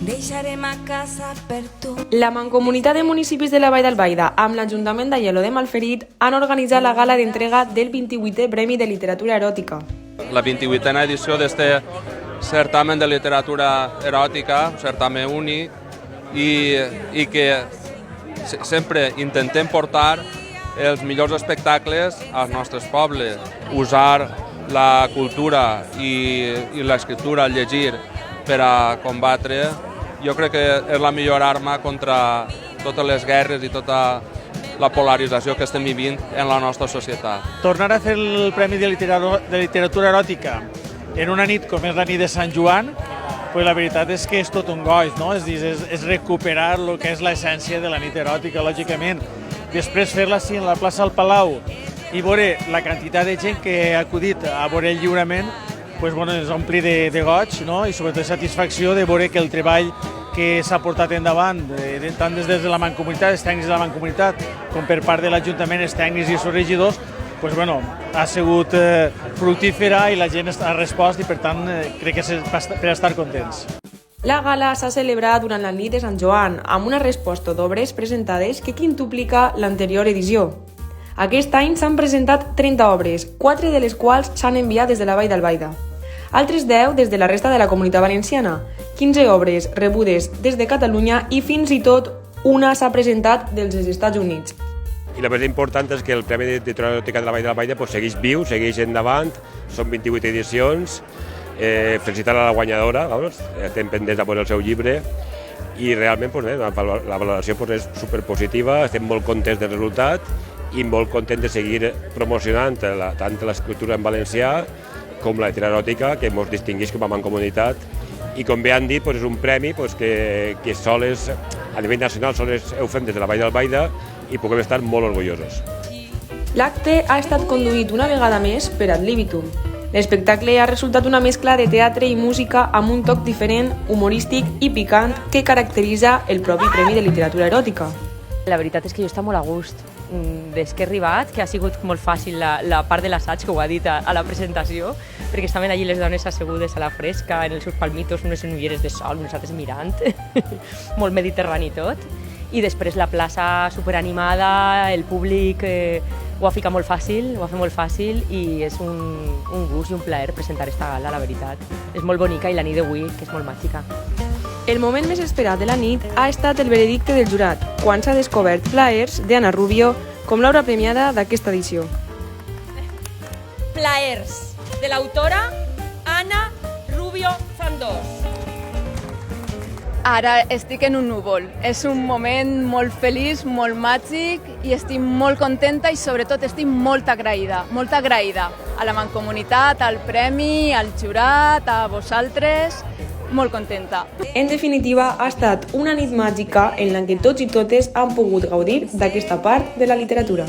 deixarem a casa per tu. La Mancomunitat de Municipis de la Vall d'Albaida amb l'Ajuntament d'Aielo de Malferit han organitzat la gala d'entrega del 28è Premi de Literatura Eròtica. La 28a edició d'este certamen de literatura eròtica, un certamen únic, i que sempre intentem portar els millors espectacles als nostres pobles, usar la cultura i l'escriptura, el llegir, per a combatre. Jo crec que és la millor arma contra totes les guerres i tota la polarització que estem vivint en la nostra societat. Tornar a fer el Premi de Literatura Eròtica en una nit com és la nit de Sant Joan, pues la veritat és que és tot un goig, no? És recuperar el que és l'essència de la nit eròtica, lògicament. Després fer-la així en la plaça del Palau i veure la quantitat de gent que ha acudit a veure el lliurament, pues, bueno, ens ompli de goig, no? I sobretot de satisfacció de veure que el treball que s'ha portat endavant, tant des de la Mancomunitat, els tècnics de la Mancomunitat, com per part de l'Ajuntament, els tècnics i els regidors, pues, bueno, ha sigut fructífera i la gent ha respost i per tant crec que és per estar contents. La gala s'ha celebrat durant la nit de Sant Joan amb una resposta d'obres presentades que quintuplica l'anterior edició. Aquest any s'han presentat 30 obres, 4 de les quals s'han enviat des de la Vall d'Albaida. Altres 10 des de la resta de la Comunitat Valenciana, 15 obres rebudes des de Catalunya i fins i tot una s'ha presentat dels Estats Units. I la més important és que el Premi de Literatura Eròtica de la Vall d'Albaida segueix viu, segueix endavant, són 28 edicions. Felicitar a la guanyadora, estem pendents de veure el seu llibre i realment la valoració és superpositiva, estem molt contents del resultat i molt contents de seguir promocionant tant l'escriptura en valencià com la literatura eròtica, que ens distingueix com a mancomunitat. I com bé han dit, és un premi que sols, a nivell nacional, sols ho fem des de la Vall d'Albaida i puguem estar molt orgullosos. L'acte ha estat conduït una vegada més per Ad Libitum. L'espectacle ha resultat una mescla de teatre i música amb un toc diferent, humorístic i picant que caracteritza el propi Premi de Literatura Eròtica. La veritat és que jo estic molt a gust. Des que he arribat, que ha sigut molt fàcil la part de l'assaig, que ho ha dit a la presentació, perquè estaven allí les dones assegudes a la fresca, en els seus palmitos, unes en ulleres de sol, uns altres mirant, molt mediterrani tot. I després la plaça superanimada, el públic ho ha ficat molt fàcil, ho ha fet molt fàcil i és un gust i un plaer presentar esta gala, la veritat. És molt bonica i la nit d'avui, que és molt màgica. El moment més esperat de la nit ha estat el veredicte del jurat, quan s'ha descobert plaers d'Anna Rubio com l'obra premiada d'aquesta edició. Plaers, de l'autora Anna Rubio Fandós. Ara estic en un núvol. És un moment molt feliç, molt màgic i estic molt contenta i sobretot estic molt agraïda a la Mancomunitat, al Premi, al jurat, a vosaltres. Molt contenta. En definitiva, ha estat una nit màgica en la que tots i totes han pogut gaudir d'aquesta part de la literatura.